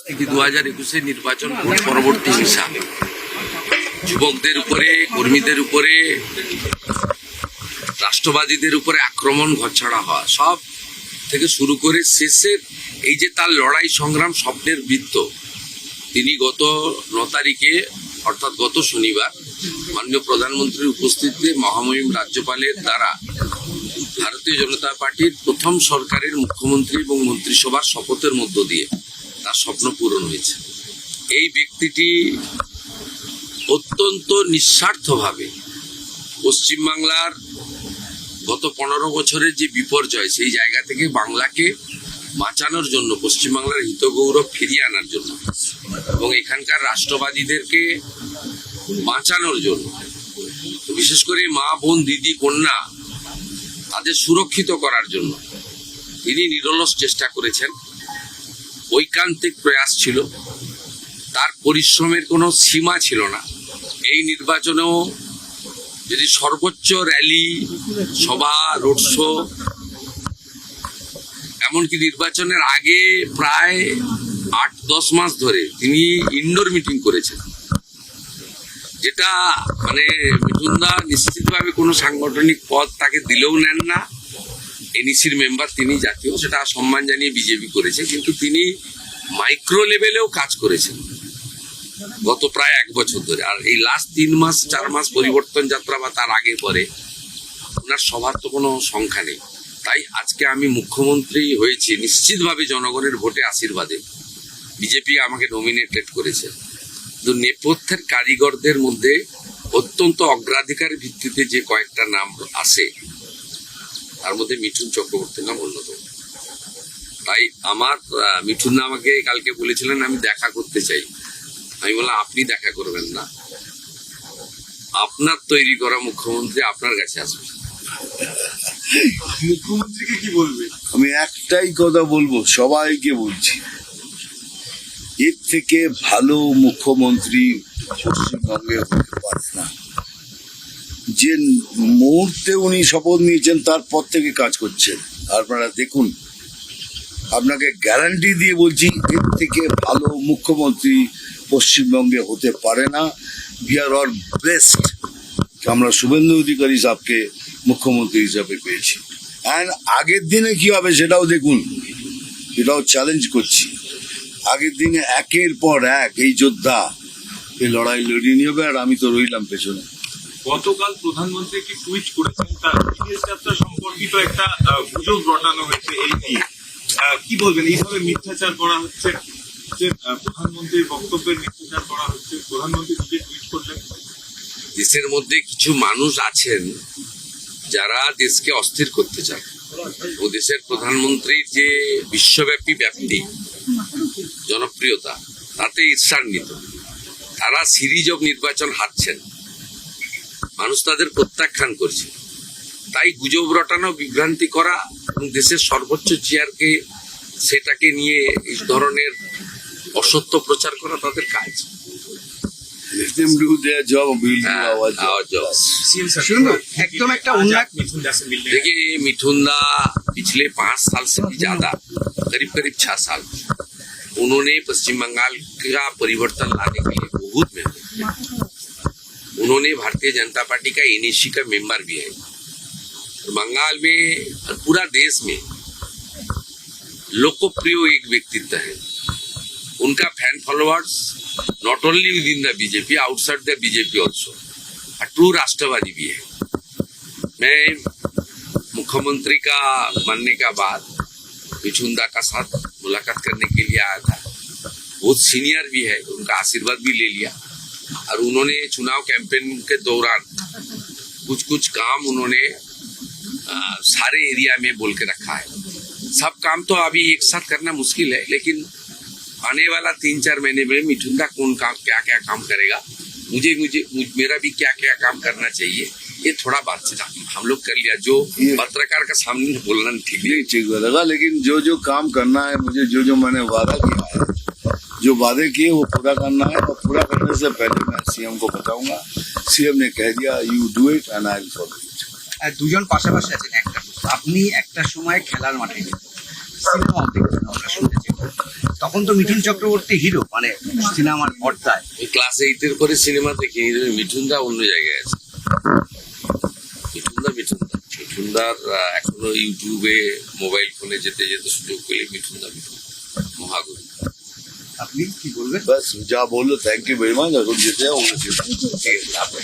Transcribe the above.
থেকে 2021 নির্বাচন পরবর্তী হিসাব যুবকদের উপরে, কর্মীদের উপরে, রাষ্ট্রবাদীদের উপরে আক্রমণ ঘরছাড়া হওয়া সব থেকে শুরু করে শেষের এই যে তার লড়াই সংগ্রাম স্বপ্নের বৃত্ত, তিনি গত 9 তারিখে অর্থাৎ গত শনিবার মাননীয় প্রধানমন্ত্রীর উপস্থিতিতে মহামহিম রাজ্যপালের দ্বারা ভারতীয় জনতা পার্টির প্রথম সরকারের মুখ্যমন্ত্রী এবং মন্ত্রিসভার শপথের মধ্য দিয়ে তার স্বপ্ন পূরণ হয়েছে। এই ব্যক্তিটি অত্যন্ত নিঃস্বার্থভাবে পশ্চিমবাংলার গত 15 বছরের যে বিপর্যয়, সেই জায়গা থেকে বাংলাকে বাঁচানোর জন্য, পশ্চিমবাংলার হিতগৌরব ফিরিয়ে আনার জন্য এবং এখানকার রাষ্ট্রবাদীদেরকে বাঁচানোর জন্য, বিশেষ করে মা, বোন, দিদি, কন্যা তাদের সুরক্ষিত করার জন্য তিনি নিরলস চেষ্টা করেছেন। ঐকান্তিক প্রয়াস ছিল, তার পরিশ্রমের কোনো সীমা ছিল না। এই নির্বাচনেও যদি সর্বোচ্চ র্যালি, সভা, রোড শো, এমনকি নির্বাচনের আগে প্রায় 8-10 মাস ধরে তিনি ইনডোর মিটিং করেছেন, যেটা মানে মিঠুনদা নিশ্চিতভাবে কোনো সাংগঠনিক পদ তাকে দিলেও নেন না। এনইসির মেম্বার তিনি, জাতীয়, সেটা সম্মান জানিয়ে বিজেপি করেছে, কিন্তু তিনি মাইক্রো লেভেলেও কাজ করেছেন গত প্রায় 1 বছর ধরে। আর এই লাস্ট 3-4 মাস পরিবর্তন যাত্রা বা তার আগে পরে ওনার সভার তো কোনো সংখ্যা নেই। তাই আজকে আমি মুখ্যমন্ত্রী হয়েছি নিশ্চিতভাবে জনগণের ভোটে আশীর্বাদে। বিজেপি আমাকে নমিনেটেড করেছে, কিন্তু নেপথ্যের কারিগরদের মধ্যে অত্যন্ত অগ্রাধিকার ভিত্তিতে যে কয়েকটা নাম আসে, তার মধ্যে মিঠুন চক্রবর্তীর নাম অন্যতম। তাই আমার মিঠুনদা আমাকে কালকে বলেছিলেন আমি দেখা করতে চাই। আমি বললাম আপনি দেখা করবেন না, আপনার তৈরি করা মুখ্যমন্ত্রী আপনার কাছে আসবে। মুখ্যমন্ত্রীকে কি বলবে? আমি একটাই কথা বলবো, সবাইকে বলছি, এর থেকে ভালো মুখ্যমন্ত্রী পশ্চিমবঙ্গে হতে পারে না। যে মুহূর্তে উনি শপথ নিয়েছেন তারপর থেকে কাজ করছেন, আপনারা দেখুন, আপনাকে গ্যারান্টি দিয়ে বলছি এর থেকে ভালো মুখ্যমন্ত্রী পশ্চিমবঙ্গে হতে পারে না। উই আর অল ব্লেসড, আমরা শুভেন্দু অধিকারী সাহেবকে মুখ্যমন্ত্রী হিসাবে পেয়েছি। অ্যান্ড আগের দিনে কি হবে সেটাও দেখুন, এটাও চ্যালেঞ্জ করছি। আগের দিনে একের পর এক এই যোদ্ধা এই লড়াই লড়িয়ে নিয়ে হবে, আর আমি তো রইলাম পেছনে। গতকাল প্রধানমন্ত্রী কি টুইট করেছেন, তার বিদেশ যাত্রা সম্পর্কিত একটা গুজব রটানো হয়েছে। এই নিয়ে কি বলবেন? এইভাবে মিথ্যাচার করা হচ্ছে, যে প্রধানমন্ত্রীর বক্তব্যের মিথ্যাচার করা হচ্ছে, প্রধানমন্ত্রী নিজে টুইট করলেন। দেশের মধ্যে কিছু মানুষ আছেন যারা দেশকে অস্থির করতে চান, ও দেশের প্রধানমন্ত্রীর যে বিশ্বব্যাপী ব্যাপ্তি, জনপ্রিয়তা, তাতে ঈর্ষান্বিত। তারা সিরিজ অব নির্বাচন হারছেন, মানুষ তাদের প্রত্যাখ্যান করছে। তাই গুজব রটানো, বিভ্রান্তি করা এবং দেশের সর্বোচ্চ চেয়ারকে সেটাকে নিয়ে এই ধরনের অসত্য প্রচার করা তাদের কাজ। Let them do their job, we'll do our job. एकदम एक देखिए, मिठुनदा पिछले 5 साल से भी ज्यादा, करीब 6 साल उन्होंने पश्चिम बंगाल का परिवर्तन लाने के लिए बहुत मेहनत की। उन्होंने भारतीय जनता पार्टी का एनईसी का मेंबर भी है। बंगाल में और पूरा देश में लोकप्रिय एक व्यक्तित्व है। उनका fan followers not only within the BJP, outside the BJP also, true राष्ट्रवादी भी है। मैं मुख्यमंत्री का बनने का बाद मिठुनदा का साथ मुलाकात करने के लिए आया था। बहुत सीनियर भी है, उनका आशीर्वाद भी ले लिया। और उन्होंने चुनाव कैंपेन के दौरान कुछ काम उन्होंने सारे एरिया में बोल के रखा है। सब काम तो अभी एक साथ करना मुश्किल है, लेकिन आने वाला 3-4 महीने में मिठुनदा कौन काम, क्या काम करेगा, मुझे मेरा भी क्या काम करना चाहिए, ये थोड़ा बातचीत हम लोग कर लिया। जो पत्रकार का सामने बोलना ठीक लगा, लेकिन जो काम करना है मुझे, जो मैंने वादा किया है, जो वादे किए वो पूरा करना है। और पूरा करने से पहले मैं सीएम को बताऊंगा। सीएम ने कह दिया you do it and I will follow it. দুজন পাশাপাশি আছেন, একটা আপনি একটা সময় খেলার মাঠে সিনেমাও দেখতেন আমরা শুনেছি। তখন তো মিঠুন চক্রবর্তী হিরো, মানে সিনেমার পর্দায়। এই ক্লাস 8-এর পরে সিনেমা দেখি মিঠুনদা অন্য জায়গায় আছে। মিঠুনদার এখনো ইউটিউবে মোবাইল ফোনে যেতে যেতে সুযোগ পেলে মিঠুনদা মহাগুরু। আপনি কি বলবেন? ব্যাস যা বললো, থ্যাংক ইউ ভেরি মাচ। এখন যেতে যাও, ঠিক আছে, আপনার